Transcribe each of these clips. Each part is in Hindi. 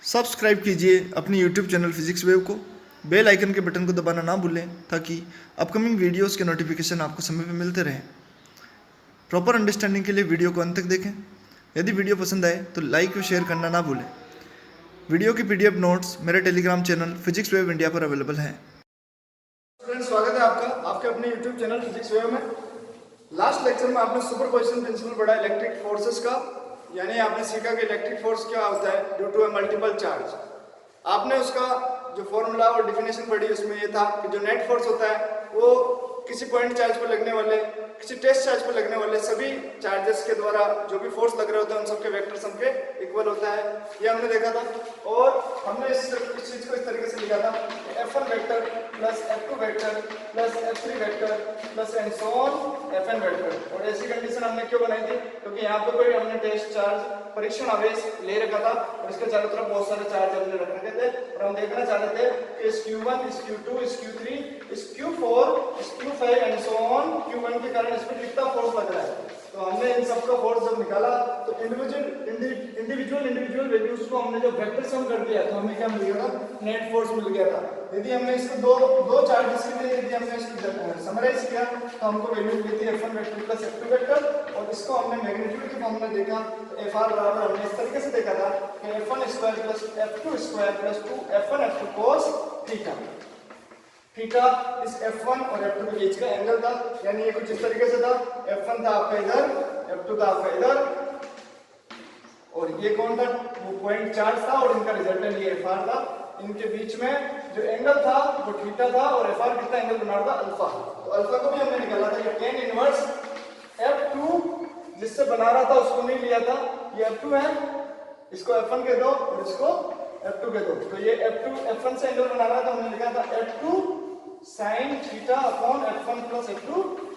सब्सक्राइब कीजिए अपनी यूट्यूब चैनल फिजिक्स वेव को। बेल आइकन के बटन को दबाना ना भूलें ताकि अपकमिंग वीडियोस के नोटिफिकेशन आपको समय पर मिलते रहें। प्रॉपर अंडरस्टैंडिंग के लिए वीडियो को अंत तक देखें। यदि वीडियो पसंद आए तो लाइक और शेयर करना ना भूलें। वीडियो की पीडीएफ नोट्स मेरे Telegram channel physics wave India पर अवेलेबल हैं। फ्रेंड्स, स्वागत है आपका आपके अपने यूट्यूब चैनल फिजिक्स वेव में। लास्ट लेक्चर में आपने सुपरपोजिशन प्रिंसिपल पढ़ा इलेक्ट्रिक फोर्सेस का, यानी आपने सीखा कि इलेक्ट्रिक फोर्स क्या होता है due to a multiple charge. आपने उसका जो फॉर्मूला और डिफिनेशन पढ़ी उसमें ये था कि जो नेट फोर्स होता है वो किसी पॉइंट चार्ज पर लगने वाले, किसी टेस्ट चार्ज पर लगने वाले सभी चार्जेस के द्वारा जो भी फोर्स लग रहे होते हैं उन सबके वेक्टर सम के इक्वल होता है। ये हमने देखा था और हमने इस चीज को इस तरीके से लिखा था F1 vector plus F2 vector plus F3 vector plus and so on Fn vector. और ऐसी कंडीशन हमने क्यों बनाई थी? क्योंकि यहाँ पे कोई हमने टेस्ट चार्ज परीक्षण आवेश ले रखा था और इसके चारों तरफ बहुत सारे चार्ज हमने रख रखे थे और हम देखना चाहते थे कि इस Q1, इस Q2, इस Q3, इस Q4, इस Q5 and so on Q1 के कारण इस पर कितना फोर्स लग रहा है। तो हमने इन सबका फोर्स जब निकाला तो इंडिविजुअल वैल्यूज को हमने जब वेक्टर सम कर दिया तो हमें क्या मिल गया था? नेट फोर्स मिल गया था। यदि हमने इसको दो चार्जेस के लिए यदि हमने इसको समराइज किया तो हमको वैल्यू मिली थी F1 vector plus F2 vector और इसको हमने मैग्नीट्यूड के फॉर्म में देखा तो Fr बराबर हमने इस तरीके से देखा था कि F1 square plus F2 square plus 2 F1 F2 cos theta. Theta इस F1 और F2 के बीच का एंगल था, यानी ये कुछ इस तरीके से था। F1 था आपका इधर, F2 था आपका इधर और ये कौन था? वो पॉइंट चार्ज था और इनका रिजल्टेंट ये Fr था। इनके बीच में जो एंगल था वो थीटा था और Fr कितना एंगल बना रहा था? अल्फा। तो अल्फा को भी हमने निकाला था, ये tan इनवर्स F2 जिससे बना रहा था उसको नहीं लिया था, ये F2 है, इसको F1 कह दो और इसको F2 कह दो। तो ये F1 से एंगल बना रहा था, हमने लिखा था F2 sin theta upon F1 plus F2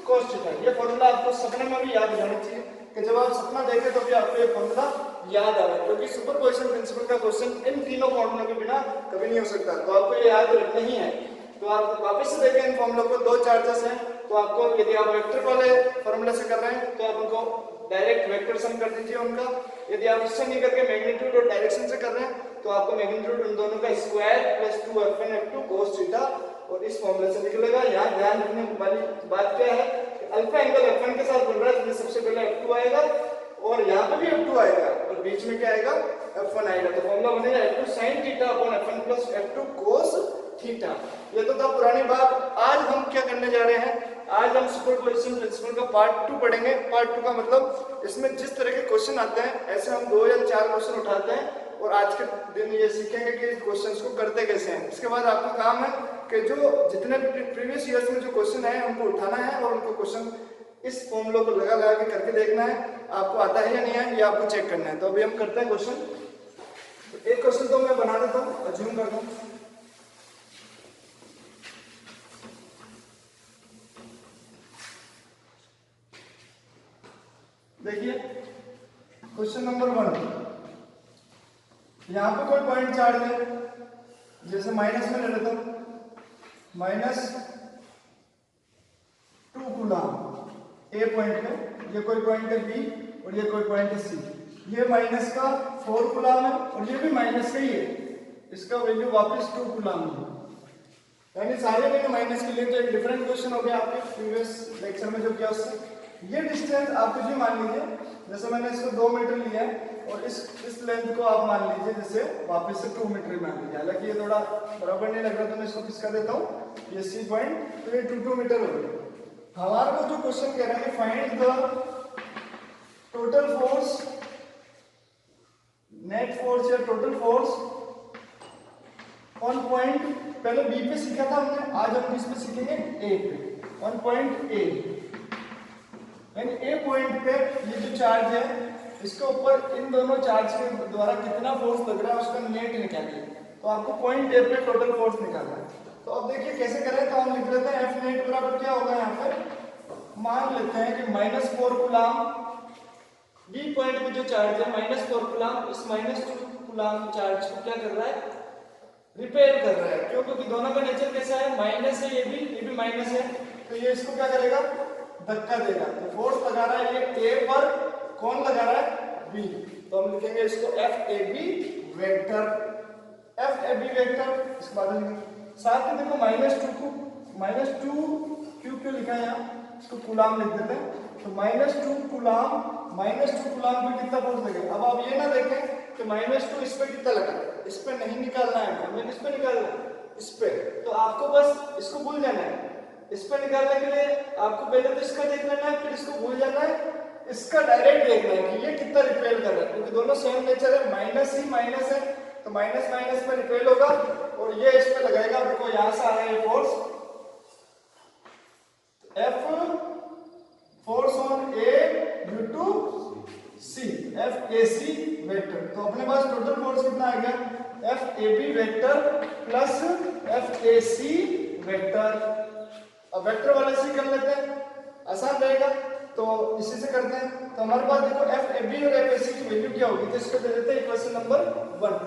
cos theta. ये फॉर्मूला आपको सपने में भी याद होना चाहिए कि जब आप सपना देखें तो भी आपको ये फॉर्मूला याद आवे, क्योंकि सुपरपोजिशन प्रिंसिपल का क्वेश्चन इन तीनों फॉर्मूलों के बिना कभी नहीं हो सकता। तो आपको ये याद रखना ही है। तो आप वापस से देखें इन फॉर्मूलों को। दो चार्जेस हैं तो आपको, यदि आप वेक्टर वाले फॉर्मूले से कर रहे हैं तो आप उनको डायरेक्ट वेक्टर सम कर दीजिए उनका। यदि आप इससे नहीं करके मैग्नीट्यूड और डायरेक्शन से कर रहे हैं तो आपको मैग्नीट्यूड उन दोनों का square plus 2 F1 F2 cos theta और इस फॉर्मूले से निकलेगा। यहाँ ध्यान रखने वाली बात क्या है कि अल्फा एंगल F1 के साथ बन रहा है, इसलिए सबसे पहले F2 आएगा और यहाँ पे भी F2 आएगा और बीच में क्या आएगा? F1 आएगा। तो फॉर्मूला बनेगा F2 sin theta upon F1 plus F2 cos theta. ये तो था पुरानी बात। आज हम क्या करने जा रहे हैं? आज हम सुपरपोजिशन प्रिंसिपल का पार्ट 2 पढ़ेंगे। पार्ट 2 का मतलब इसमें जिस तरह के क्वेश्चन आते हैं ऐसे हम 2 या 4 क्वेश्चन उठाते हैं और आज के दिन ये सीखेंगे कि क्वेश्चंस को करते कैसे हैं। इसके बाद आपका काम है कि जो जितने प्रीवियस ईयर्स में जो क्वेश्चन है उनको उठाना है और उनको क्वेश्चन इस फॉर्मूलों को लगा लगा के करके देखना है आपको आता है या नहीं है, ये आपको चेक करना है। तो अभी हम करते हैं क्वेश्चन। तो एक क्वेश्चन तो मैं बना देता हूँ, अज्यूम करता हूँ। देखिए क्वेश्चन नंबर 1, यहाँ पे कोई पॉइंट चार्ज है, जैसे माइनस में ले लेता हूँ, -2 कूलम ए पॉइंट पे, ये कोई पॉइंट है बी और ये कोई पॉइंट है सी। ये माइनस का 4 कूलम है और ये भी माइनस का ही है, इसका वैल्यू वापस 2 कूलम है। यानी सारे में माइनस के लिए तो एक डिफरेंट क्वेश्चन हो गया आपके प्रीवियस लेक्चर में जो किया उससे। ये डिस्टेंस आप कुछ भी मान लीजिए, जैसे मैंने इसको 2 मीटर लिया है और इस लेंथ को आप मान लीजिए जैसे वापस से 2 मीटर मान लीजिए। हालांकि ये थोड़ा बराबर नहीं लग रहा तो मैं इसको किसका देता हूँ, ये सी पॉइंट, तो ये 2 मीटर हो गया। हमारे को जो क्वेश्चन कह रहा है find the total force, net force या टोटल फोर्स ऑन पॉइंट, पहले बी पे सीखा था हमने, आज हम किस पे सीखेंगे? ए पे, ऑन पॉइंट ए। यानी ए पॉइंट पे ये जो चार्ज है इसके ऊपर इन दोनों चार्ज के द्वारा कितना फोर्स लग रहा है उसका नेट निकालिए। तो आपको पॉइंट ए पे टोटल फोर्स निकालना है। तो अब देखिए कैसे करें, तो हम लिख लेते हैं F नेट बराबर क्या होगा, यहाँ पर मान लेते हैं कि -4 कूलम, बी पॉइंट पे जो चार्ज है -4 कूलम, इस -2 कूलम चार्ज को क्या कर रहा है? रिपेयर कर रहा है। क्यों? क्योंकि दोनों का नेचर कैसा है? माइनस है, ये भी माइनस है, तो ये इसको क्या करेगा? धक्का देगा। तो फोर्स लगा रहा है ये ए पर, कौन लगा रहा है? बी। तो हम लिखेंगे इसको FAB vector A B vector, इसके बाद साथ में देखो -2 को -2 क्यों लिखा है यहाँ, तो कूलाम लिख देते हैं। तो -2 कूलाम पे कितना फोर्स लगेगा। अब आप ये ना देखें कि -2 इस पे कितना लगा, इस पे नहीं निकालना है हमें, किस पे निकालना है, इस पे। तो आपको बस इसको भूल जाना है। इस पे निकालने के लिए आपको पहले तो इसका देख लेना है, फिर इसको भूल जाना है, इसका डायरेक्ट देखना है कि ये कितना रिपेल कर रहा है, क्योंकि दोनों सेम नेचर है, माइनस ही माइनस है, तो माइनस माइनस में रिपेल होगा और ये इस पे लगाएगा। देखो यहां से आ रहा है force F force on A due to C, FAC vector. तो अपने पास टोटल फोर्स कितना आ गया, FAB vector plus FAC vector. अब वेक्टर वाले से कर लेते हैं, आसान रहेगा, तो इसी से करते हैं। तो हमारे पास देखो FAB और FAC की वैल्यू क्या होगी, तो इसको दे देते हैं इक्वेशन नंबर 1।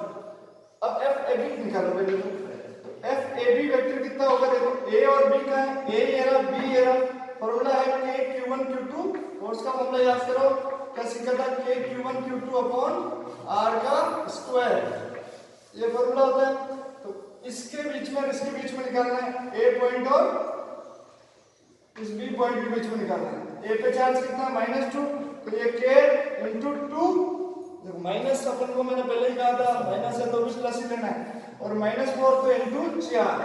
अब FAB निकालो वैल्यू, तो FAB वेक्टर कितना होगा, देखो A और B का है, A ये रहा, B ये रहा, फॉर्मूला है KQ1 Q2, फोर्स का फॉर्मूला याद करो, क्या सीखा था, KQ1 Q2 अपॉन R का स्क्वायर, ये फॉर्मूला होता है। तो इसके बीच में और इसके बीच में निकालना है, A पॉइंट और इस B पॉइंट के बीच में निकालना है। A पे चार्ज कितना है, -2, तो ये K इंटू 2, देखो माइनस अपन को मैंने पहले ही कहा था माइनस है तो भी प्लस ही लेना है, और -4 तो इंटू 4,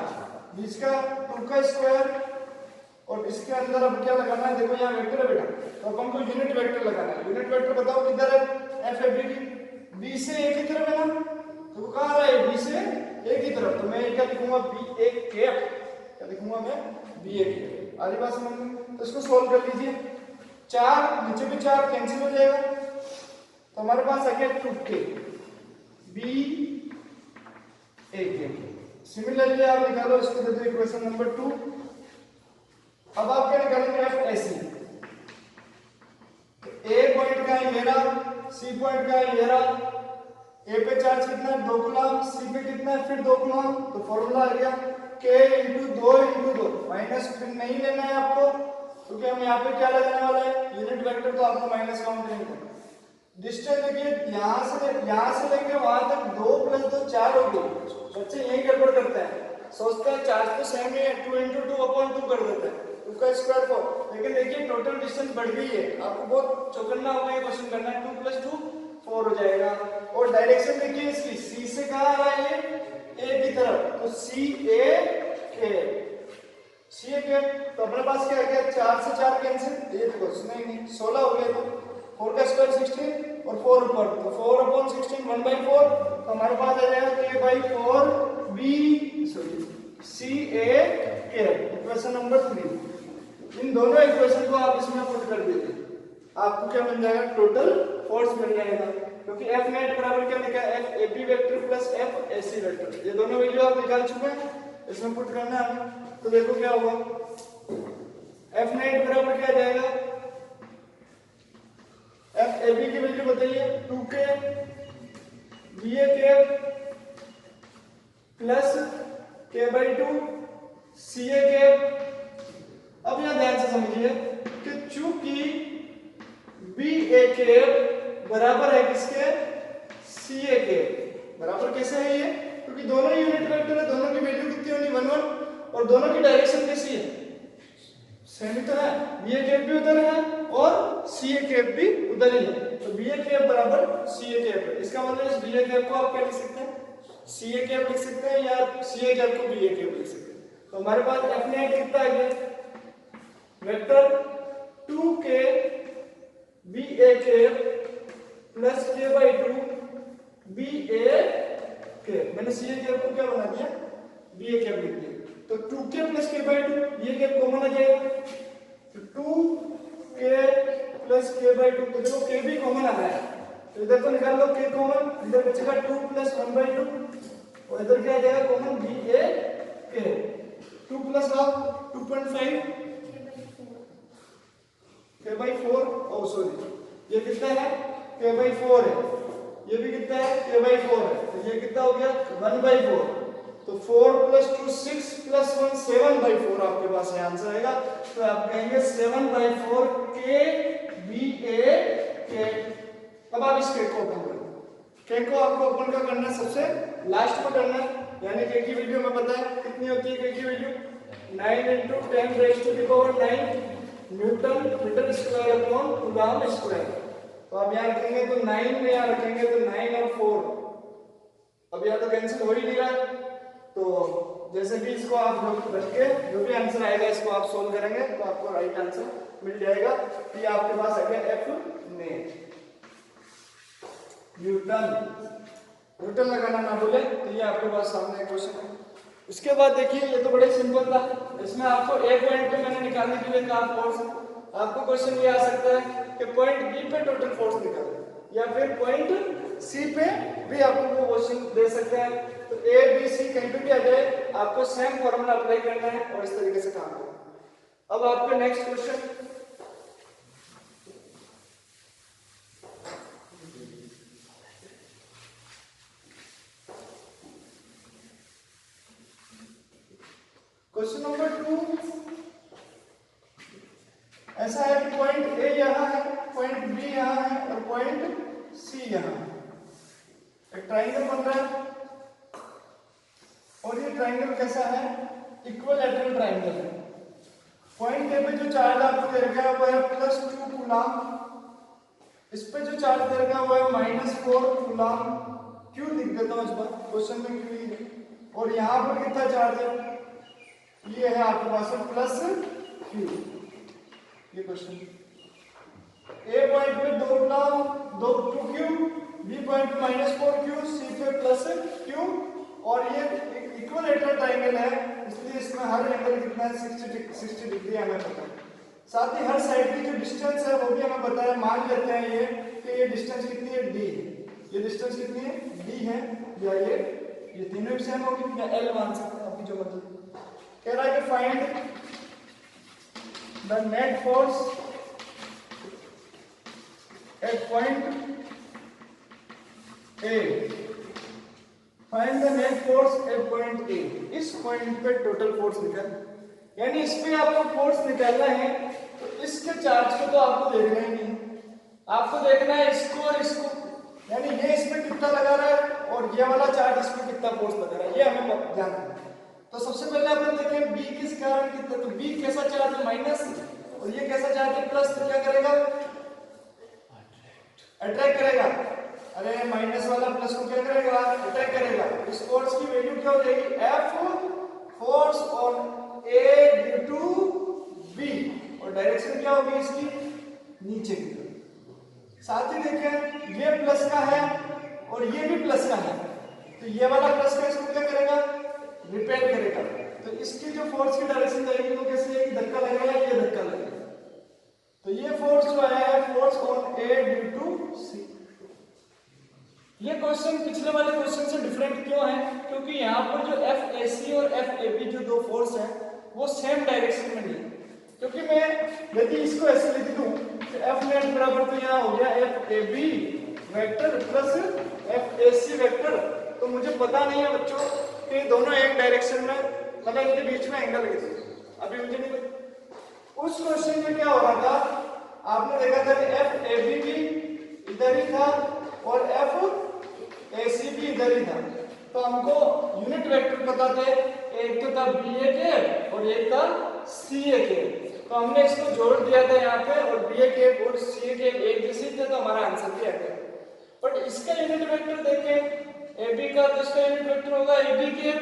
बीच का 2 का स्क्वायर, और इसके अंदर अब क्या लगाना है, देखो यहाँ वेक्टर है बेटा, तो अपन को यूनिट वेक्टर लगाना है। यूनिट वेक्टर बताओ किधर है, FAB की B से A की तरफ है ना, तो कहाँ रहा है, B से A की तरफ, तो मैं क्या लिखूंगा, B1 कैप, क्या लिखूंगा मैं, B1 कैप। आधी बात समझ में, तो इसको सोल्व कर लीजिए, 4 नीचे भी 4 कैंसिल हो जाएगा, तो हमारे पास आ गया 2K B1 कैप। सिमिलरली आप निकालो इसको, दे दो इक्वेशन नंबर 2। अब आप क्या निकालेंगे, FAC, A पॉइंट का है ये रहा, C पॉइंट का है ये रहा, A पे चार्ज कितना है, 2 कूलम, C पे कितना है, फिर 2 कूलम, तो फॉर्मूला आ गया K इंटू 2 माइनस फिर नहीं लेना है आपको, क्योंकि हम यहाँ पे क्या लगाने वाला है, यूनिट वेक्टर, तो आपको माइनस काउंट नहीं करना। डिस्टेंस देखिए, यहाँ से लेके वहां तक 2 + 2 4 हो गई। बच्चे यही गड़बड़ करते हैं, सोचते हैं चार्ज तो सेम ही है, 2 × 2/2 कर देते हैं, 2 का स्क्वायर 4, लेकिन देखिए टोटल डिस्टेंस बढ़ गई है, आपको बहुत चौकन्ना होगा ये क्वेश्चन करना है। 2 + 2 4 हो जाएगा, और डायरेक्शन देखिए इसकी, C से कहाँ आ रहा है ये, A की तरफ, तो CA के, तो अपने पास क्या आ गया, 4 से 4 कैंसिल, ये देखो नहीं 16 हो गया, तो 4 का स्क्वायर 16 और 4 ऊपर, तो 4/16 1/4, तो हमारे पास आ जाएगा K/4 CA के, इक्वेशन नंबर 3। इन दोनों इक्वेशन को आप इसमें पुट कर दीजिए, आपको क्या मिल जाएगा, टोटल फोर्स मिल जाएगा, क्योंकि F नेट बराबर क्या लिखा है, FAB vector plus FAC vector, ये दोनों वैल्यू आप निकाल चुके हैं, इसमें पुट करना है। तो देखो क्या होगा, F नेट बराबर क्या जाएगा, FAB की वैल्यू बताइए, 2K BA cap plus K/2 CA cap. अब यहां ध्यान से समझिए कि चूंकि BA कैप बराबर है किसके, CA कैप बराबर, कैसे है ये, क्योंकि दोनों यूनिट वेक्टर है, दोनों की वैल्यू कितनी होनी 1 1, और दोनों की डायरेक्शन कैसी है, सेम ही तो है, BA कैप भी उधर है और CA कैप भी उधर ही है, तो BA कैप बराबर CA कैप है। इसका मतलब इस BA कैप को आप क्या लिख सकते हैं, CA कैप लिख सकते हैं, या CA कैप को BA कैप लिख सकते हैं। तो हमारे पास F नेट कितना आ गया, vector 2K BA cap plus K/2 BA cap, मैंने CA कैप को क्या बना दिया, BA कैप लिख दिया, तो 2K plus K/2, BA cap common आ जाएगा, तो 2K प्लस K/2, तो देखो K भी कॉमन आ रहा है, तो इधर तो निकाल लो K कॉमन, इधर बचेगा 2 + 1/2, और इधर क्या आ जाएगा common, BA cap, 2 + half 2.5 K/4, ओ सॉरी ये कितना है, K/4 है, ये भी कितना है, K/4 है, तो ये कितना हो गया 1/4, तो 4 + 2 6 + 1 7/4 आपके पास है आंसर आएगा, तो आप कहेंगे 7/4 K BA K। अब आप इस केक को ओपन करो, केक को आपको ओपन क्या करना है, सबसे लास्ट में करना है, यानी के की वैल्यू हमें पता है कितनी होती है, के की value 9 × 10⁻⁹ newton metre square upon coulomb square. तो आप यहाँ रखेंगे तो 9 में यहाँ रखेंगे तो 9 और 4 अब यहाँ तो कैंसिल हो ही नहीं रहा, तो जैसे भी इसको आप रख के जो भी आंसर आएगा इसको आप सोल्व करेंगे तो आपको राइट आंसर मिल जाएगा। तो ये आपके पास आ गया एफ नेट न्यूटन लगाना ना भूले। तो ये आपके पास सामने क्वेश्चन है। उसके बाद देखिए ये तो बड़े सिंपल था, इसमें आपको एक पॉइंट पे मैंने निकालने के लिए कहा फोर्स। आपको क्वेश्चन ये आ सकता है कि पॉइंट बी पे टोटल फोर्स निकालें, या फिर पॉइंट सी पे भी आपको वो क्वेश्चन दे सकते हैं। तो ए बी सी कहीं पे भी आ जाए आपको सेम फॉर्मूला अप्लाई करना है और इस तरीके से काम करना। अब आपका नेक्स्ट क्वेश्चन, क्वेश्चन नंबर 2 ऐसा है कि पॉइंट ए यहाँ है, पॉइंट बी यहाँ है और पॉइंट सी यहाँ है। एक ट्राइंगल बन रहा है और ये ट्राइंगल कैसा है, इक्विलैटरल ट्राइंगल है। पॉइंट ए पे जो चार्ज आपको दे रखा है वो है +2 कूलम्ब, इस पे जो चार्ज दे रखा है वो है -4 कूलम्ब। क्यों लिख देता हूँ इस बार, क्वेश्चन में क्यों लिख दे। और यहाँ पर कितना चार्ज है, ये है आपके पास +q। ये क्वेश्चन ए पॉइंट पे 2 कूलम्ब 2q, बी पॉइंट पे -4q, सी पे +q। और ये इक्विलैटरल ट्राइंगल है इसलिए इसमें हर एंगल कितना है 60 डिग्री हमें पता है। साथ ही हर साइड की जो डिस्टेंस है वो भी हमें पता है। मान लेते हैं ये कि ये डिस्टेंस कितनी है d है, ये डिस्टेंस कितनी है d है, या ये तीनों भी सेम होगी या l मान सकते हैं, आपकी जो मतलब कह रहा है कि find the net force at point A, find the net force at point A. इस पॉइंट पे टोटल फोर्स निकाल, यानी इस पे आपको फोर्स निकालना है तो इसके चार्ज को तो आपको देखना ही नहीं, आपको देखना है इसको और इसको, यानी ये इस पे कितना लगा रहा है और ये वाला चार्ज इस पे कितना फोर्स लगा रहा है, ये हमें जानना है। तो सबसे पहले अपन देखें बी किस कारण कितना, तो बी कैसा चार्ज है माइनस और ये कैसा चार्ज है प्लस, तो क्या करेगा अट्रैक्ट करेगा। अरे माइनस वाला प्लस को क्या करेगा अट्रैक्ट करेगा। इस फोर्स की वैल्यू क्या हो जाएगी F force on A due to B, और डायरेक्शन क्या होगी इसकी नीचे की तरफ। साथ ही देखें ये प्लस का है और ये भी प्लस का है, तो ये वाला प्लस का इसको क्या करेगा रिपेल करेगा। तो इसकी जो फोर्स की डायरेक्शन जाएगी वो कैसे जाएगी, धक्का लगेगा, ये धक्का लगेगा। तो ये फोर्स जो है force on A due to C. ये क्वेश्चन पिछले वाले क्वेश्चन से डिफरेंट क्यों है, क्योंकि यहाँ पर जो एफ ए सी और एफ ए बी जो दो फोर्स है वो सेम डायरेक्शन में नहीं है। क्योंकि मैं यदि इसको ऐसे लिख दूं तो एफ नेट बराबर तो यहाँ हो गया F A B vector plus F A C vector, तो मुझे पता नहीं है बच्चों कि दोनों एक डायरेक्शन में मतलब इनके बीच में एंगल कितना, अभी मुझे नहीं पता। उस क्वेश्चन में क्या हो रहा था, आपने देखा था कि एफ ए बी भी इधर ही था और एफ ए सी भी इधर ही था। तो हमको यूनिट वेक्टर पता थे, एक तो था बी ए के और एक था सी ए के, तो हमने इसको जोड़ दिया था यहाँ पे और बी ए के और सी ए के एक जैसे थे, तो हमारा आंसर भी आ गया। बट इसका यूनिट वेक्टर देखें ए बी का, तो इसका यूनिट वेक्टर होगा ए बी के,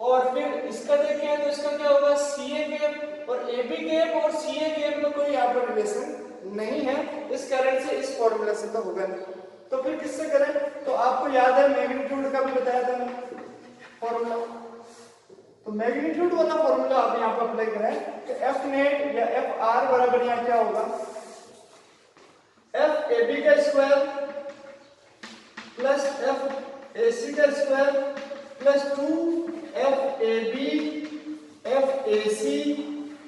और फिर इसका देखें तो इसका क्या होगा सी ए के, और ए बी के और सी ए के में कोई यहाँ पर रिलेशन नहीं है, इस कारण से इस फॉर्मूला से तो होगा नहीं। तो फिर किससे करें, तो आपको याद है मैग्नीट्यूड का भी बताया था मैंने फॉर्मूला, तो मैग्नीट्यूड वाला फॉर्मूला आप यहाँ पर अप्लाई करें तो एफ नेट या एफ आर बराबर यहाँ क्या होगा एफ ए बी का square plus F A C का square plus 2 F A B F A C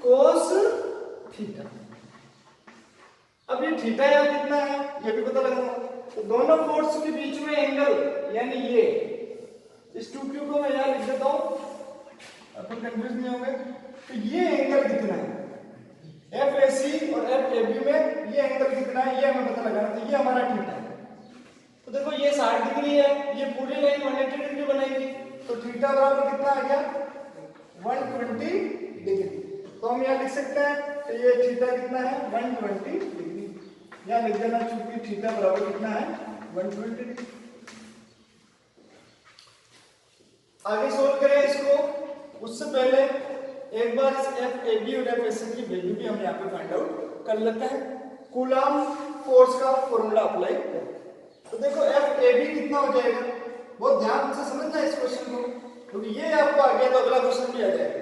cos theta. अब ये थीटा यहाँ कितना है ये भी पता लगाना, तो दोनों फोर्स के बीच में एंगल यानी ये इस 2q को मैं यहाँ लिख देता हूँ, अपन कंफ्यूज नहीं होंगे। तो ये एंगल कितना है एफ ए सी और एफ ए बी में ये एंगल कितना है ये हमें पता लगाना, तो ये हमारा थीटा है। तो देखो ये 60 डिग्री है, ये पूरी लाइन 180 डिग्री बनाएगी, तो थीटा थीटा बराबर कितना आ गया 120 डिग्री। तो हम यहाँ लिख सकते हैं कि ये थीटा कितना है 120 डिग्री, यहाँ लिख देना चूंकि थीटा बराबर कितना है 120 डिग्री। आगे सोल्व करें इसको, उससे पहले एक बार इस एफ ए बी और एफ एस की वैल्यू भी हम यहाँ पे फाइंड आउट कर लेते हैं। कूलम्ब फोर्स का फॉर्मूला अप्लाई करें। तो देखो एफ ए बी कितना हो जाएगा, बहुत ध्यान से समझना इस क्वेश्चन को, क्योंकि ये आपको आ गया तो अगला क्वेश्चन भी आ जाएगा।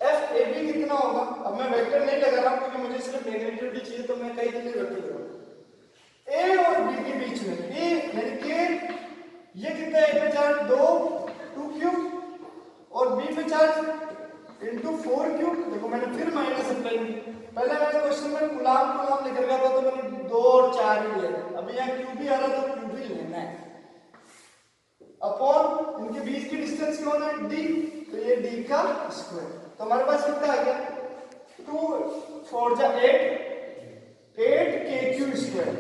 एफ ए बी कितना होगा, अब मैं वेक्टर नहीं लगा रहा हूं क्योंकि मुझे सिर्फ मैग्नीट्यूड चाहिए, तो मैं कई जगह वेक्टर लगाऊंगा। ए और बी के बीच में ए यानी कि ये कितना है, ए पे चार्ज 2 क्यूब और बी पे चार्ज इनटू 4 क्यूब। देखो मैंने फिर माइनस अप्लाई किया, पहले मैंने क्वेश्चन में कूलम्ब लिख रखा था तो मैंने 2 और 4 ही लिया था, अभी यहाँ क्यूब भी आ रहा था, क्यूब ही लेना है अपॉन इनके बीच की डिस्टेंस क्या होना है डी, तो ये डी का स्क्वायर। तो हमारे पास कितना आ गया 2 4 जा 8 K Q square,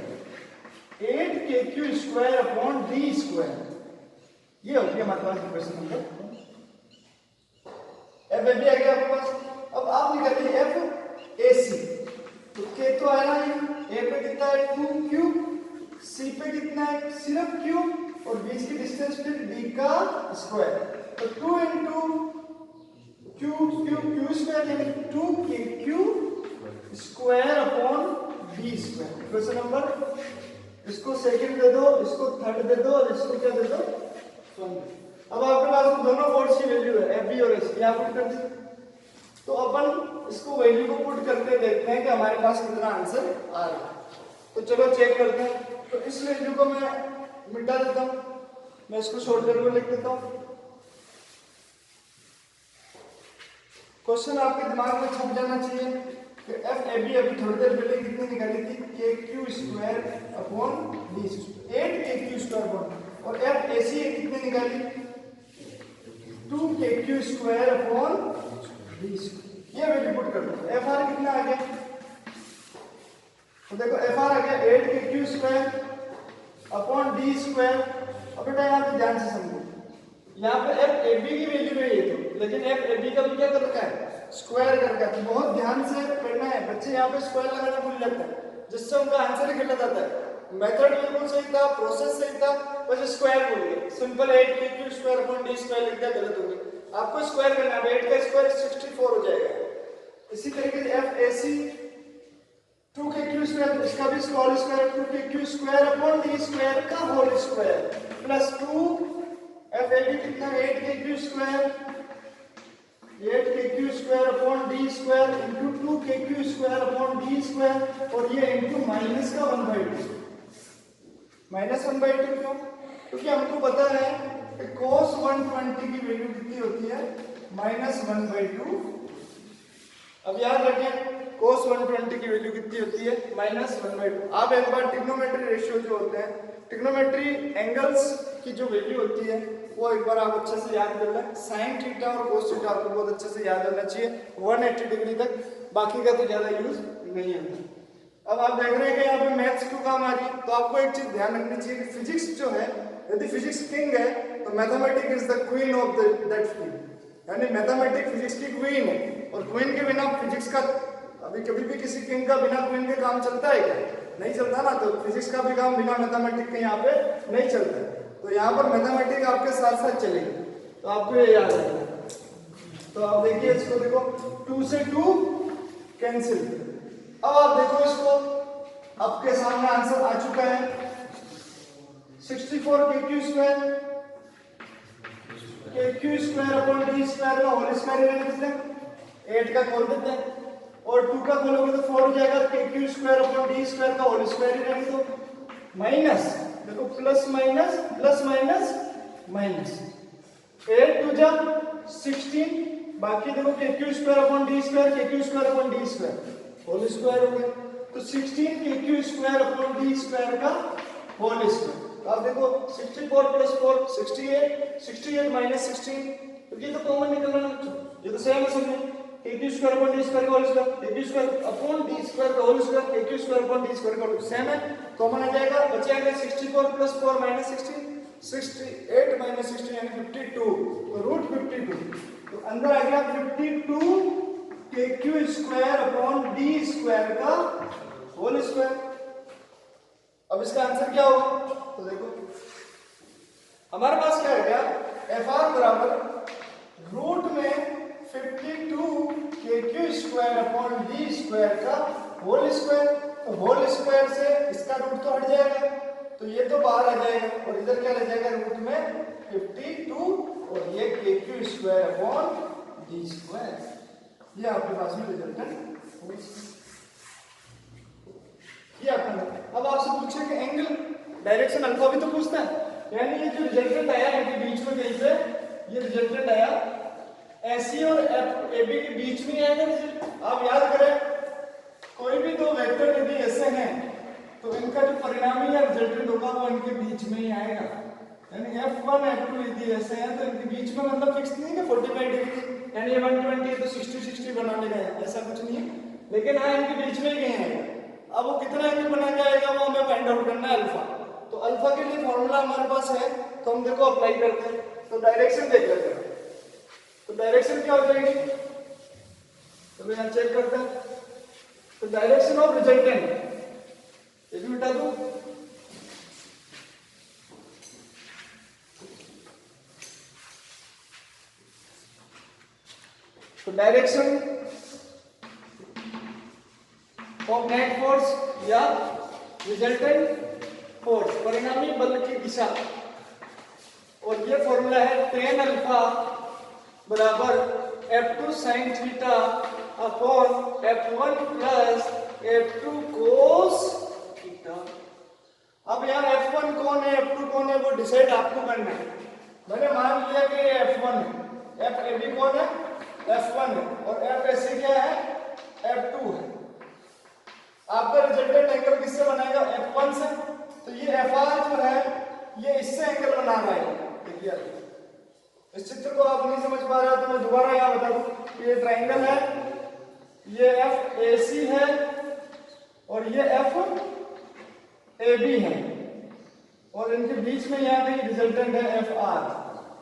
8 K Q square upon D square. ये हो गया हमारे पास equation number F A B आ गया आपके पास। अब आप निकालिए एफ ए सी, तो के तो आया नहीं, ए पे कितना है 2 क्यूब, सी पे कितना है सिर्फ क्यूब और बीच की डिस्टेंस फिर डी का स्क्वायर, तो 2 इंटू क्यू स्क्वायर यानी 2 K Q square upon B square. Question number, इसको सेकंड दे दो, इसको थर्ड दे दो और इसको क्या दे दो 1। अब आपके पास दोनों फोर्स की वैल्यू है एफ बी और एस, यहाँ पुट कर दीजिए। तो अपन इसको वैल्यू को पुट करके देखते हैं कि हमारे पास कितना आंसर आ रहा है। तो चलो चेक करते हैं। तो इस वैल्यू को मैं मिटा देता हूं, मैं इसको शॉर्टकट में लिख देता हूं। क्वेश्चन आपके दिमाग में छप जाना चाहिए कि एफ ए बी अभी थोड़ी देर पहले कितनी निकाली थी, के Q square upon D square, 8 K Q square upon, और एफ ए सी कितनी निकाली 2 K Q square upon D square. ये वैल्यू पुट कर दो, एफ आर कितना आ गया, तो देखो एफ आर आ गया 8 K Q square upon D square. अब बेटा यहाँ पे ध्यान से समझो, यहाँ पे एफ ए बी की वैल्यू है ये तो, लेकिन एफ ए बी का भी क्या कर रखा है स्क्वायर कर रखा है। बहुत ध्यान से करना है, बच्चे यहाँ पे स्क्वायर लगाना भूल जाते हैं जिससे उनका आंसर ही गलत आता है। मेथड बिल्कुल सही था, प्रोसेस सही था, बस स्क्वायर भूल गए। Simple 8 K Q square upon D square लिख दिया, गलत हो गया। आपको स्क्वायर करना है, 8 का स्क्वायर 64 हो जाएगा। इसी तरीके से F A C 2 K Q square, इसका भी whole square 2 K Q square upon D square का whole square plus 2 F A B कितना 8 K Q square, 8 K Q square upon D square into 2 K Q square upon D square, और ये इंटू माइनस का 1/2, माइनस 1/2 क्यों, क्योंकि हमको पता है कि cos 120 की वैल्यू कितनी होती है माइनस 1/2। अब याद रखें cos 120 की वैल्यू कितनी होती है माइनस 1/2। आप एक बार ट्रिग्नोमेट्री रेशियो जो होते हैं, ट्रिग्नोमेट्री एंगल्स की जो वैल्यू होती है वो एक बार आप अच्छे से याद कर लें। साइन थीटा और कोस थीटा आपको बहुत अच्छे से याद रहना चाहिए 180 डिग्री तक, बाकी का तो ज्यादा यूज नहीं होता। अब आप देख रहे हैं कि यहाँ पे मैथ्स क्यों काम आ रही है, तो आपको एक चीज ध्यान रखनी चाहिए कि फिजिक्स जो है, यदि फिजिक्स किंग है तो mathematics is the queen of that field, यानी मैथमेटिक्स फिजिक्स की क्वीन है, और क्वीन के बिना फिजिक्स का, अभी कभी भी किसी किंग का बिना क्वीन के काम चलता है क्या, नहीं चलता ना। तो फिजिक्स का भी काम बिना मैथमेटिक्स के यहाँ पे नहीं चलता। तो यहाँ पर मैथमेटिक्स आपके साथ साथ चलेगी, तो आपको ये याद रखना। तो आप देखिए इसको, देखो 2 से 2 कैंसिल। अब आप देखो इसको, आपके सामने आंसर आ चुका है 64 के Q square, K Q square upon D square का होल स्क्वायर ले लेते हैं, 8 का खोल देते हैं और 2 का खोलोगे तो 4 हो जाएगा, K Q square upon D square का होल स्क्वायर ही रहने दो, माइनस, देखो plus minus plus minus minus, 8 2 जा 16, बाकी देखो K Q square upon D square, K Q square upon D square whole square हो गया, तो 16 K Q square upon D square का होल स्क्वायर। तो आप देखो 64 प्लस 4 68, 68 माइनस 16, तो ये तो कॉमन निकल रहा है, ये तो सेम है समझे, के Q square upon D square का whole square, K Q square upon D square का whole square, K Q square upon D square का होल सेम है, कॉमन आ जाएगा, बचेगा 64 प्लस 4 माइनस 16, 68 माइनस 16 यानी 52, तो रूट 52, तो अंदर आ गया 52 KQ square upon D square का होल स्क्वायर। अब इसका आंसर क्या होगा, तो देखो हमारे पास क्या है गया, FR बराबर रूट में 52 KQ square upon D square का होल स्क्वायर। तो होल स्क्वायर से इसका रूट तो हट जाएगा, तो ये तो बाहर आ जाएगा और इधर क्या ले जाएगा रूट में 52 और ये KQ square upon D square. ये आपके पास में रिजल्टेंट ये आपका। अब आपसे पूछे कि एंगल डायरेक्शन अल्फा भी तो पूछता है, यानी ये जो रिजल्टेंट आया इनके बीच में कहीं पे ये रिजल्टेंट आया AC और AB के बीच में आएगा रिजल्ट। आप याद करें कोई भी दो वेक्टर यदि ऐसे हैं तो इनका जो परिणामी या रिजल्टेंट होगा वो इनके बीच में ही आएगा। यानी F1 F2 यदि ऐसे हैं तो इनके बीच में मतलब फिक्स नहीं है 45 डिग्री, यानी 120 तो 60 बना लेगा, ऐसा कुछ नहीं है, लेकिन हाँ इनके बीच में ही कहीं आएगा। अब वो कितना एंगल बना के आएगा वो हमें फाइंड आउट करना है अल्फा। तो अल्फा के लिए फॉर्मूला हमारे पास है, तो हम देखो अप्लाई करते हैं। तो डायरेक्शन देख लेते हैं, तो डायरेक्शन क्या हो जाएगी, तो यहाँ चेक करते हैं। तो डायरेक्शन ऑफ रिजल्टेंट ये भी मिटा दो, तो डायरेक्शन ऑफ नेट फोर्स या रिजल्टेंट फोर्स परिणामी बल की दिशा, और ये फॉर्मूला है tan अल्फा बराबर F2 sin theta upon F1 plus F2 cos theta. अब यार F1 कौन है F2 कौन है वो डिसाइड आपको करना है। मैंने मान लिया कि ये F1 है, FAB कौन है F1 है और FAC क्या है F2 है। आपका रिजल्टेंट एंगल किससे बनाएगा F1 से, तो ये FR जो है ये इससे एंगल बना रहा है। देखिए इस चित्र को आप नहीं समझ पा रहे हो तो मैं दोबारा यहाँ बता दूं, ये ट्राइंगल है, ये FAC है और ये FAB है और इनके बीच में यहाँ पे रिजल्टेंट है FR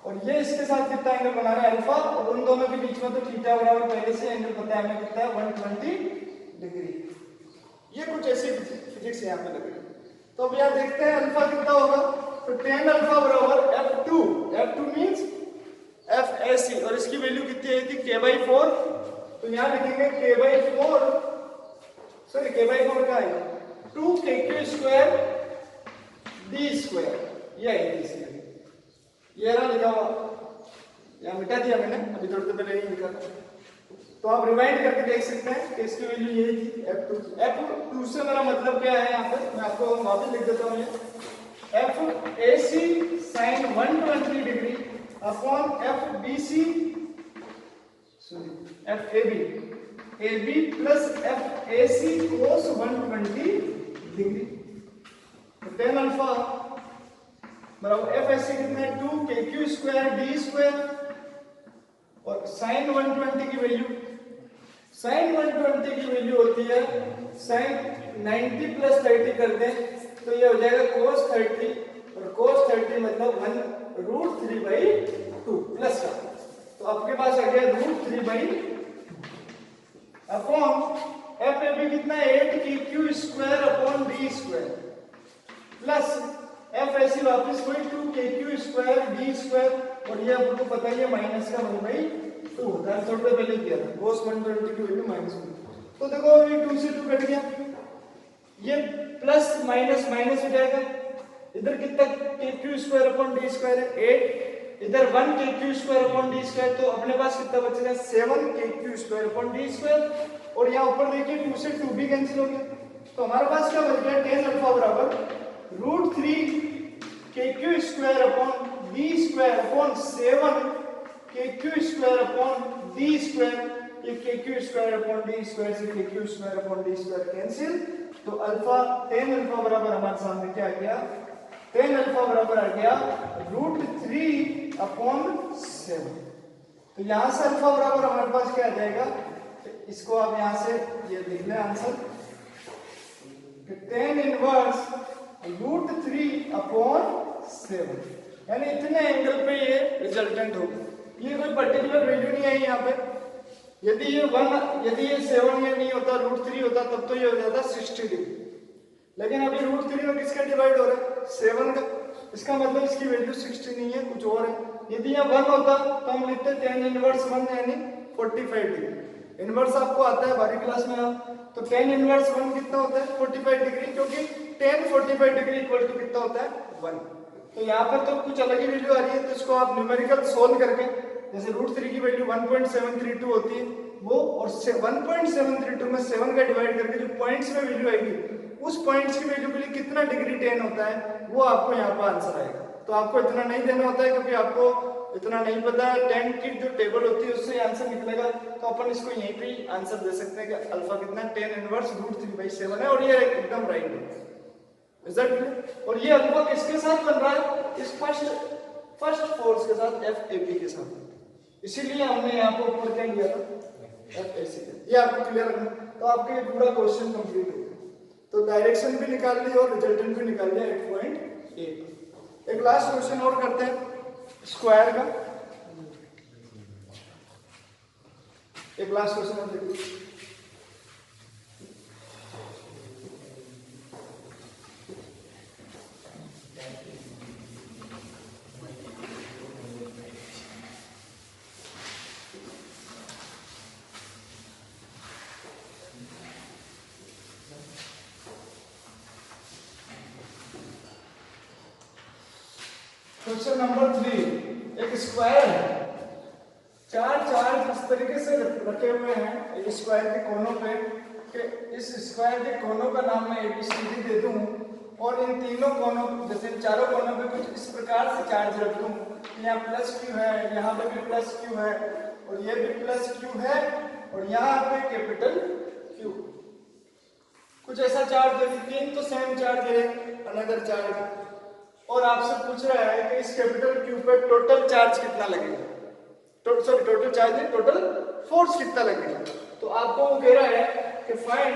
और ये इसके साथ कितना एंगल बना रहा है अल्फा, और उन दोनों के बीच में तो थीटा बराबर पहले से एंगल पता है हमें कितना है 120 डिग्री। ये कुछ ऐसी फिजिक्स यहाँ पे लग रही है। तो अब यहाँ देखते हैं अल्फा कितना होगा, तो tan अल्फा बराबर F2 मींस FAC और इसकी वैल्यू कितनी आई थी K/4, तो यहाँ लिखेंगे K/4 क्या आएगा 2 KQ स्क्वायर D स्क्वायर, ये आई थी इसकी, ये रहा लिखा हुआ, यहाँ मिटा दिया मैंने अभी थोड़ी देर पहले नहीं लिखा था। तो आप रिवाइंड करके देख सकते हैं कि इसकी वैल्यू यही थी F2 से मेरा मतलब क्या है यहाँ पे मैं आपको वापस लिख देता हूँ, ये FAC sin 120 degree upon FBC AB plus FAC cos 120 degree. तो tan अल्फा बराबर FAC कितना है 2 KQ स्क्वायर D स्क्वायर और sin 120 की वैल्यू होती है sin 90 प्लस 30 कर दें तो ये हो जाएगा cos 30 और cos 30 मतलब 1√3/2 प्लस का, तो आपके पास आ गया √3/2 अपॉन FAB कितना है 8 KQ square upon D square plus FAC वापस वही 2 KQ स्क्वायर D स्क्वायर और ये आपको पता ही है माइनस का 1/2 होता है, थोड़ी देर पहले किया था cos 120 की वैल्यू -1। तो देखो ये 2 से 2 कट गया, ये प्लस माइनस माइनस हो जाएगा, इधर कितना KQ square upon D square है 8, इधर 1 KQ square upon D square, तो अपने पास कितना बचेगा 7 KQ square upon D square, और यहाँ ऊपर देखिए 2 से 2 भी कैंसिल हो गया, तो हमारे पास क्या बच गया tan अल्फा बराबर √3 KQ square upon D square upon 7 KQ square upon D square, ये KQ square upon D square से KQ square upon D square cancel, तो अल्फा tan अल्फा बराबर हमारे सामने क्या आ गया, tan अल्फा बराबर आ गया √3 अपॉन 7। तो यहाँ से अल्फा बराबर हमारे पास क्या आ जाएगा, तो इसको आप यहाँ से ये लिख लें आंसर, tan इनवर्स √3 अपॉन 7, यानी इतने एंगल पे ये रिजल्टेंट होगा। ये कोई पर्टिकुलर वैल्यू नहीं आई यहाँ पे। यदि ये 7 या नहीं होता, √3 होता, तब तो ये हो जाता 60 डिग्री। लेकिन अभी √3 में किसका डिवाइड हो रहा है? 7 का। इसका मतलब इसकी वैल्यू 60 नहीं है, कुछ और है। यदि यहाँ 1 होता तो हम लिखते tan इनवर्स 1 यानी 45 डिग्री। इनवर्स आपको आता है बारी क्लास में तो tan इनवर्स 1 कितना होता है? 45 डिग्री, क्योंकि tan 45 डिग्री इक्वल टू कितना होता है? 1। तो यहाँ पर तो कुछ अलग ही वैल्यू आ रही है, तो इसको आप न्यूमेरिकल सोल्व करके, जैसे √3 की वैल्यू 1.732 होती है वो, और 1.732 में 7 का डिवाइड करके जो पॉइंट्स में वैल्यू आएगी, उस पॉइंट्स की वैल्यू के लिए कितना डिग्री tan होता है वो आपको यहाँ पर आंसर आएगा। तो आपको इतना नहीं देना होता है, क्योंकि आपको इतना नहीं पता है। tan की जो टेबल होती है उससे आंसर निकलेगा, तो अपन इसको यहीं पे ही आंसर दे सकते हैं कि अल्फा कितना है? tan इनवर्स √3/7 है, और ये एकदम राइट है। और ये अल्फा किसके साथ बन रहा है? इस फर्स्ट फोर्स के साथ, FAB के साथ। इसीलिए हमने यहाँ पे ऊपर क्या लिया था? FAC। ये आपको क्लियर रखना। तो आपके ये पूरा क्वेश्चन कंप्लीट हो गया। तो डायरेक्शन भी निकाल ली और रिजल्टेंट भी निकाल लिया 8.8। एक लास्ट क्वेश्चन और करते हैं स्क्वायर का। एक लास्ट क्वेश्चन और देखिए। Question number 3। एक स्क्वायर है, 4 चार्ज इस तरीके से रखे हुए हैं एक स्क्वायर के कोनों पे, कि इस स्क्वायर के कोनों का नाम मैं ABCD दे दूं, और इन तीनों कोनों, जैसे इन चारों कोनों पे कुछ इस प्रकार से चार्ज रख दूं, यहाँ +Q है, यहाँ पे भी +Q है, और ये भी +Q है, और यहाँ पे कैपिटल Q। कुछ ऐसा चार्ज दे, 3 तो सेम चार्ज है, अनदर चार्ज, और आपसे पूछ रहा है कि इस कैपिटल Q पे टोटल चार्ज कितना लगेगा। टोटल चार्ज नहीं, टोटल फोर्स कितना लगेगा। तो आपको वो कह रहा है कि find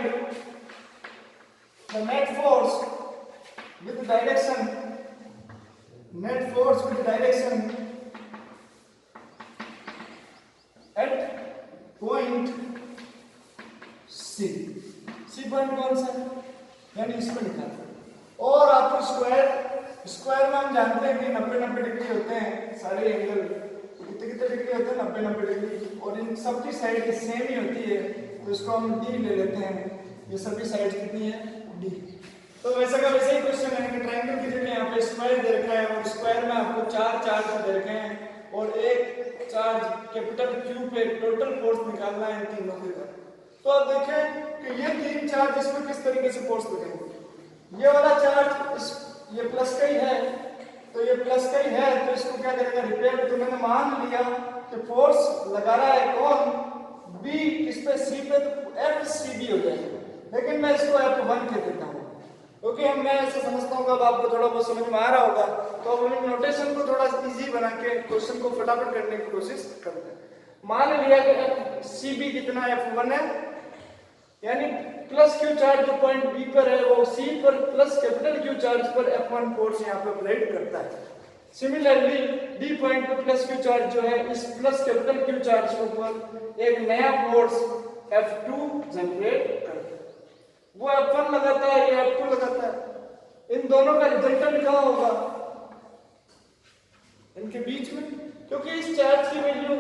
the net force with direction, at point C point कौन सा है? यानी इसको निकालना। और आपको स्क्वायर में हम जानते हैं कि 90-90 डिग्री होते हैं सारे एंगल। कितने डिग्री होते हैं? 90-90 डिग्री, और इन सबकी साइड सेम ही होती है, तो इसको हम D ले लेते हैं। ये सभी साइड कितनी है? D। तो वैसा का वैसा ही क्वेश्चन है कि ट्रायंगल की जगह यहाँ पे स्क्वायर दे रखा है, और स्क्वायर में आपको 4 चार्ज दे रखे हैं, और एक चार्ज कैपिटल Q पे टोटल फोर्स निकालना है तीनों के ऊपर। तो आप देखें कि ये 3 चार्ज इस पर किस तरीके से फोर्स लगेंगे। ये वाला चार्ज ये प्लस का ही है, तो ये प्लस का ही है, तो इसको क्या करेगा? रिपेयर। तो मैंने मान लिया कि फोर्स लगा रहा है कौन? B इस पे C पे, तो FCB हो जाएगा, लेकिन मैं इसको F1 कह देता हूँ, क्योंकि मैं ऐसा समझता हूँ कि अब आपको थोड़ा बहुत समझ में आ रहा होगा। तो अब हम नोटेशन को थोड़ा इजी बना के क्वेश्चन को फटाफट करने की कोशिश करते हैं। मान लिया कि FCB कितना? F1 है, यानी +Q चार्ज जो पॉइंट B पर है वो C पर प्लस कैपिटल Q चार्ज पर F1 फोर्स यहाँ पे अप्लाइड करता है। सिमिलरली D पॉइंट पर +Q चार्ज जो है इस प्लस कैपिटल Q चार्ज के ऊपर एक नया फोर्स F2 जनरेट करता है। वो F1 लगाता है, ये F2 लगाता है। इन दोनों का रिजल्टेंट कहाँ होगा? इनके बीच में, क्योंकि इस चार्ज की वैल्यू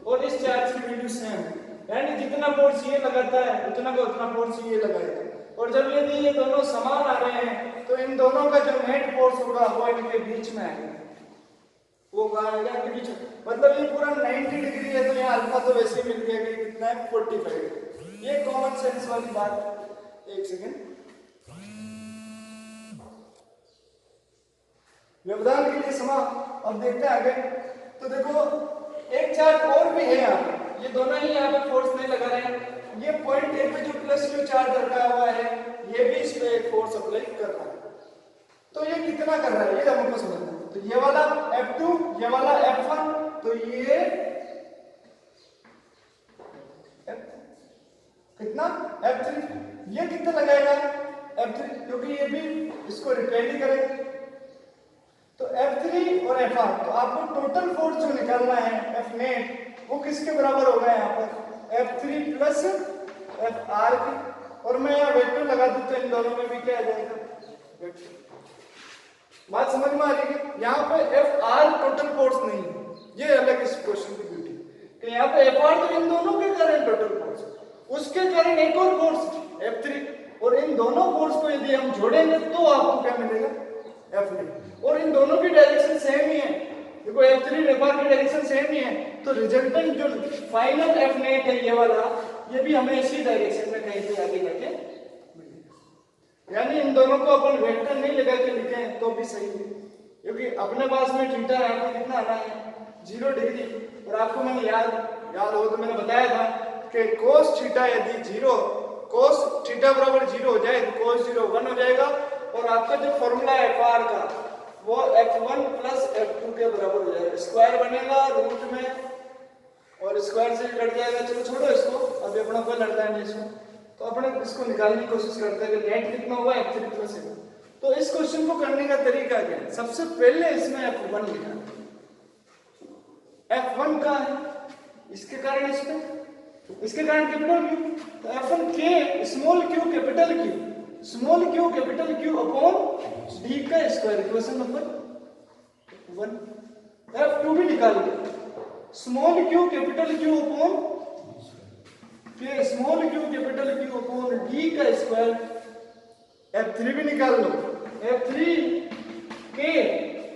और इस चार्ज की वैल्यू सेम है, यानी जितना फोर्स ये लगाता है उतना का उतना फोर्स ये लगाएगा। और जब यदि ये दोनों समान आ रहे हैं तो इन दोनों का जो नेट फोर्स होगा वो इनके बीच में आएगा। वो कहाँ आएगा? इनके बीच में। मतलब ये पूरा 90 डिग्री है, तो यहाँ अल्फा तो वैसे ही मिल गया कि कितना है? 45। ये कॉमन सेंस वाली बात। एक सेकेंड, व्यवधान के लिए समा। अब देखते हैं आगे। तो देखो एक चार्ज और भी है यहाँ, ये दोनों ही यहाँ पे फोर्स नहीं लगा रहे हैं। ये पॉइंट A पे जो +Q चार्ज रखा हुआ है ये भी इस पे एक फोर्स अप्लाई कर रहा है। तो ये कितना कर रहा है ये हमको समझना है। तो ये वाला F2, ये वाला F1, तो ये कितना? F3। ये कितना लगाएगा? F3, क्योंकि ये भी इसको रिपेल ही करेगा। तो F3 और FR, तो आपको टोटल फोर्स जो निकालना है F नेट वो किसके बराबर होगा यहाँ पर F3 प्लस FR की, और मैं यहाँ वेक्टर लगा दूं तो इन दोनों में भी क्या आ जाएगा वेक्टर। बात समझ में आ रही है? यहाँ पे FR टोटल फोर्स नहीं है, ये अलग इस क्वेश्चन की ब्यूटी कि यहाँ पे FR तो इन दोनों के कारण टोटल फोर्स, उसके कारण एक और फोर्स F3, और इन दोनों फोर्स को यदि हम जोड़ेंगे तो आपको क्या मिलेगा F3, और इन दोनों की डायरेक्शन सेम ही है। देखो F3 FR की डायरेक्शन सेम ही है, तो रिजल्टेंट जो फाइनल F नेट है ये वाला, ये भी हमें इसी डायरेक्शन में कहीं पे आगे जाके मिलेगा। यानी इन दोनों को अपन वेक्टर नहीं लगा के लिखें तो भी सही है, क्योंकि अपने पास में थीटा यहाँ पे कितना आना है 0 डिग्री, और आपको मैंने याद हो तो मैंने बताया था कि cos थीटा यदि 0 cos थीटा बराबर 0 हो जाए तो cos 0 1 हो जाएगा, और आपका जो फॉर्मूला है FR का वो F1 प्लस F2 के बराबर हो जाएगा, स्क्वायर बनेगा रूट में और स्क्वायर से कट जाएगा। चलो छोड़ो इसको, अभी अपना कोई लड़ता है नहीं इसमें, तो अपने इसको निकालने की कोशिश करते हैं कि नेट कितना हुआ F3 प्लस F2। तो इस क्वेश्चन को करने का तरीका क्या है, सबसे पहले इसमें F1 लिखा, F1 का है इसके कारण इसके कारण कैपिटल Q, तो F1 K small q capital Q upon d का स्क्वायर, इक्वेशन नंबर 1। F2 भी निकाल लिया, small q capital Q upon K small q capital Q upon d का स्क्वायर। F3 भी निकाल लो, F3 K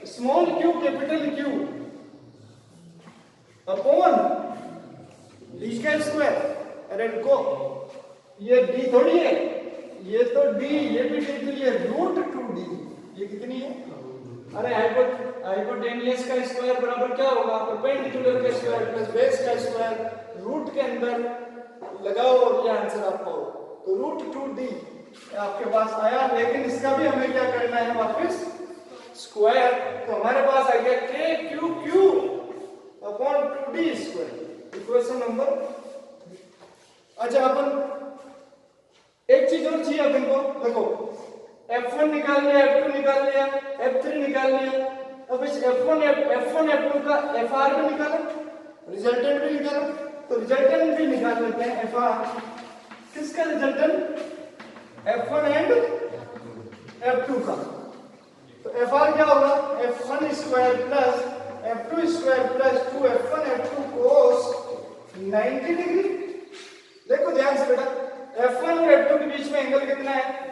small q capital Q upon d का स्क्वायर। अरे रुको, ये d थोड़ी है, ये तो d, ये भी d, तो ये रूट 2d, ये कितनी है, अरे हाइपोटेनियस का स्क्वायर बराबर क्या होगा परपेंडिकुलर का स्क्वायर प्लस बेस का स्क्वायर, रूट के अंदर लगाओ और ये आंसर आपका हो, तो रूट 2d आपके पास आया। लेकिन इसका भी हमें क्या करना है वापस स्क्वायर, तो हमारे पास आ गया KQQ upon 2d square, equation number. अच्छा अपन एक चीज और चाहिए अपन को, देखो F1 निकाल लिया, F2 निकाल लिया, F3 निकाल लिया, अब इस F1 F2 का FR भी निकाला, रिजल्टेंट भी निकाला, तो रिजल्टेंट भी निकाल लेते हैं FR। किसका रिजल्टेंट F1 एंड F2 का, तो FR क्या होगा F1 square plus F2 square plus 2F1 F2 cos 90 degree. देखो ध्यान से बेटा, F1 और F2 के बीच में एंगल कितना है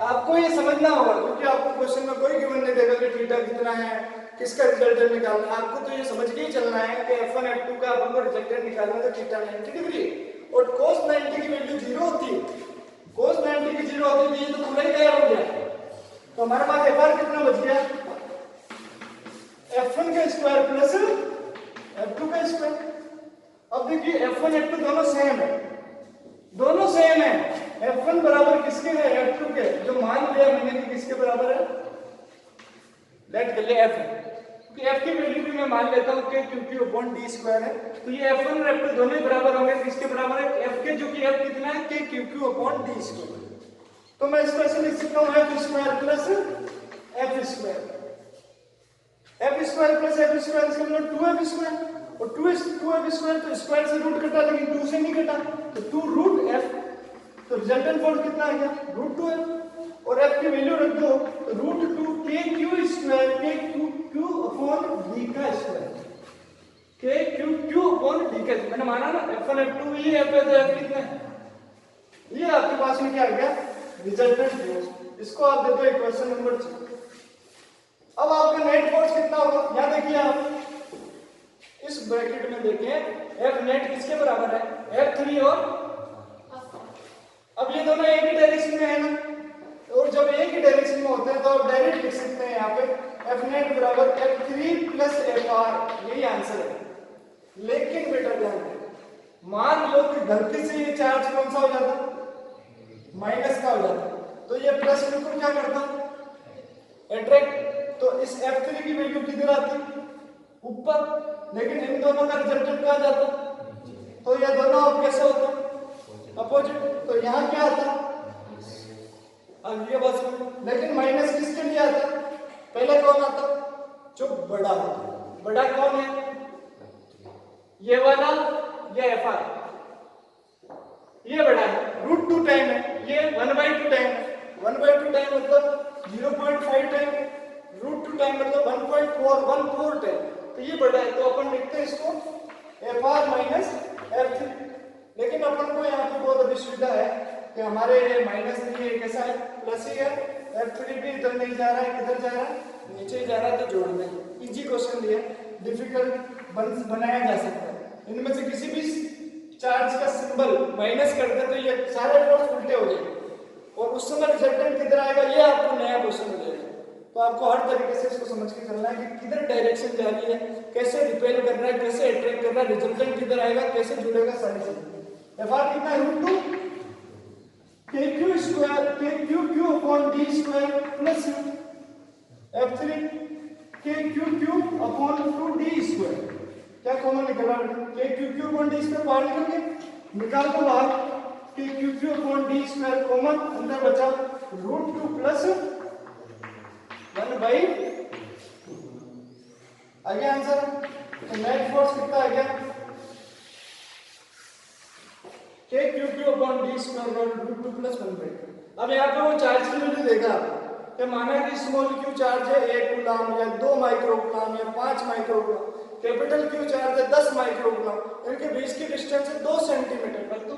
आपको ये समझना होगा, क्योंकि आपको क्वेश्चन में कोई गिवन नहीं देगा कि थीटा कितना है, किसका रिजल्टेंट निकालना है, आपको तो ये समझ के ही चलना है कि F1 F2 का अपन को रिजल्टेंट निकालना है तो थीटा 90 डिग्री, और cos 90 की वैल्यू 0 होती है, cos 90 की 0 होती है, ये तो पूरा ही गायब हो गया। तो हमारे पास FR कितना बच गया F1 का स्क्वायर प्लस F2 का स्क्वायर। अब देखिए F1 F2 दोनों सेम है, F1 बराबर किसके है F2 के, जो मान लिया मैंने कि किसके बराबर है, लेट कर लिया F है, क्योंकि F की वैल्यू भी मैं मान लेता हूं कि QQ अपॉन d स्क्वायर है, तो ये F1 और F2 दोनों ही बराबर होंगे, किसके बराबर है F के, जो कि F कितना है कि QQ अपॉन d स्क्वायर। तो मैं इसको ऐसे लिख सकता हूं F square plus F square, F square plus F square इसका मतलब 2F स्क्वायर, और 2F स्क्वायर तो स्क्वायर से रूट कटा, लेकिन 2 से नहीं कटा, तो 2 रूट F, तो रिजल्टेंट फोर्स कितना आ गया रूट 2F, और F की वैल्यू रख दो तो root 2 KQ square KQ upon d का स्क्वायर, KQ अपॉन d का, मैंने माना ना F1 F2 ये F है, तो F कितना है, ये आपके पास में क्या आ गया रिजल्टेंट फोर्स। इसको आप दे दो इक्वेशन नंबर 6। अब आपका नेट फोर्स कितना होगा, यहां देखिए आप इस ब्रैकेट में देखिए F नेट किसके बराबर है F3 और, अब ये दोनों एक ही डायरेक्शन में है ना, और जब एक ही डायरेक्शन में होते हैं तो आप डायरेक्ट लिख सकते हैं यहाँ पे F नेट बराबर F3 प्लस FR, यही आंसर है। लेकिन बेटा ध्यान दें, मान लो कि गलती से ये चार्ज कौन सा हो जाता माइनस का हो जाता, तो ये प्लस को क्या करता अट्रैक्ट, तो इस F3 की वैल्यू किधर आती ऊपर, लेकिन इन दोनों का रिजल्टेंट कहाँ जाता, तो ये दोनों अब कैसे होते अपोजिट, तो यहाँ क्या आता अब ये बस, लेकिन माइनस किसके लिए आता, पहले कौन आता जो बड़ा होता है। बड़ा कौन है? ये वाला, ये एफ आर, ये बड़ा है, √2 टाइम है, ये 1/2 टाइम है। 1/2 टाइम मतलब 0.5 टाइम, √2 टाइम मतलब 1.414 टाइम, तो ये बड़ा है। तो अपन लिखते हैं इसको एफ आर माइनस F3। लेकिन अपन को यहाँ पे बहुत अभी सुविधा है कि हमारे -3 है, कैसा है, प्लस ही है। F3 भी इधर नहीं जा रहा है, किधर जा रहा है, नीचे ही जा रहा है, तो जोड़ में इजी क्वेश्चन दिया, डिफिकल्ट बनाया जा सकता है। इनमें से किसी भी चार्ज का सिंबल माइनस कर दे तो ये सारे फोर्स उल्टे हो जाएंगे और उस समय रिजल्टेंट किधर आएगा, ये आपको नया क्वेश्चन मिलेगा। तो आपको हर तरीके से इसको समझ के चलना है कि किधर डायरेक्शन जा रही है, कैसे रिपेल कर रहा है, कैसे अट्रैक्ट कर रहा है, रिजल्टेंट किधर आएगा, कैसे जुड़ेगा, सारी चीजें। एफ आर कितना है, √2 KQ² upon d² plus F3 KQ³/2d²। क्या कॉमन निकल रहा है? KQ³ बाहर निकल के निकाल दो बाहर, KQ³ कॉमन, अंदर बचा √2 प्लस 1/2। आ गया आंसर। तो नेट फोर्स कितना आ गया? KQ³/d² √2 plus 1/2। अब यहाँ पे वो चार्ज की वैल्यू देखा कि माना कि स्मॉल क्यू चार्ज है 1 कूलम या 2 माइक्रोकूलम या 5 माइक्रोकूलम, कैपिटल क्यू चार्ज है 10 माइक्रोकूलम, इनके बीच की डिस्टेंस है 2 सेंटीमीटर, पर तो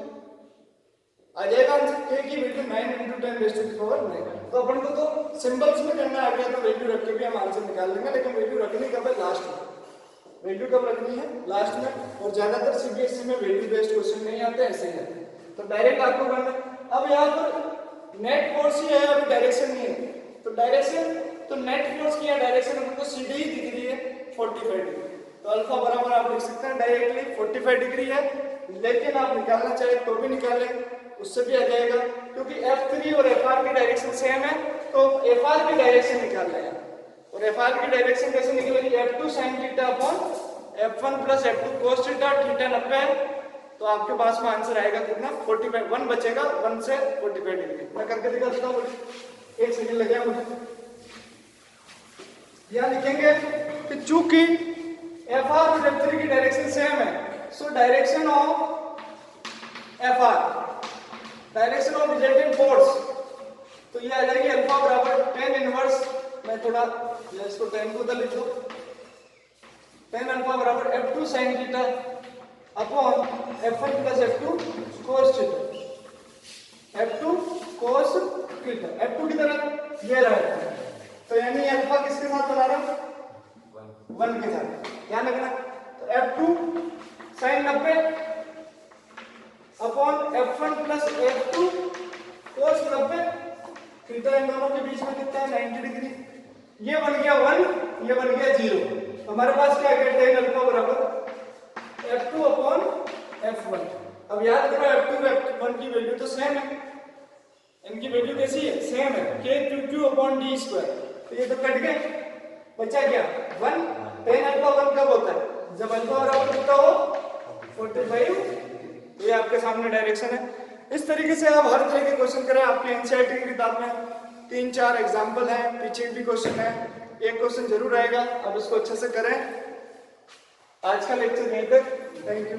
आ जाएगा आंसर। K की वैल्यू 9 × 10⁻⁹ तो अपन को तो सिंबल्स में करना आ गया, तो वैल्यू रख के भी हम आंसर निकाल लेंगे। लेकिन वैल्यू रखनी कब है? लास्ट में। वैल्यू कब रखनी है? लास्ट में। और ज्यादातर सीबीएसई में वैल्यू बेस्ड क्वेश्चन नहीं आते, ऐसे ही आते हैं। तो डायरेक्ट आपको करना। अब यहाँ पर नेट फोर्स ही है, अभी डायरेक्शन नहीं है। तो डायरेक्शन, तो नेट फोर्स की डायरेक्शन हमको सीधी ही दिख रही है 45 डिग्री। तो अल्फा बराबर आप लिख सकते हैं डायरेक्टली 45 डिग्री है। लेकिन आप निकालना चाहे तो भी निकाल लें, उससे भी आ जाएगा, क्योंकि F3 और FR की डायरेक्शन सेम है। तो FR की डायरेक्शन निकाल लें। और FR की डायरेक्शन कैसे निकलेगी? F2 sin theta upon F1 plus F2 cos theta, theta 90 है। तो आपके पास में आंसर आएगा कितना? 45, 1 बचेगा, 1 से 45 डिग्री। मैं करके दिखा देता हूँ, 1 सेकंड लगेगा मुझे। यहाँ लिखेंगे कि चूंकि FR और F3 की डायरेक्शन सेम है, so direction of FR, direction of resultant force, तो ये आ जाएगी अल्फा बराबर tan इनवर्स, मैं थोड़ा इसको tan को उधर लिख दो, tan अल्फा बराबर F2 sin theta upon F1 plus F2 cos theta, F2 cos theta, F2 की तरह ये रहा। तो यानी अल्फा किसके साथ बना रहा हूं? 1 के साथ, ध्यान रखना। तो F2 sin 90 upon F1 plus F2 cos 90, theta इन दोनों के बीच में कितना है? 90 डिग्री। ये बन गया 1, ये बन गया 0। हमारे पास क्या है? tan अल्फा बराबर F2 अपॉन F1। अब याद करो F2 F1 की वैल्यू तो सेम है, इनकी वैल्यू कैसी है? सेम है, KQ³/d²। तो ये तो कट गए, बचा क्या? 1। tan अल्फा 1 कब होता है? जब अल्फा बराबर कितना हो? 45। तो ये आपके सामने डायरेक्शन है। इस तरीके से आप हर तरह के क्वेश्चन करें। आपकी एनसीईआरटी की किताब में 3-4 एग्जाम्पल है, पीछे भी क्वेश्चन है, एक क्वेश्चन जरूर आएगा। अब इसको अच्छे से करें। आज का लेक्चर यहीं तक, थैंक यू।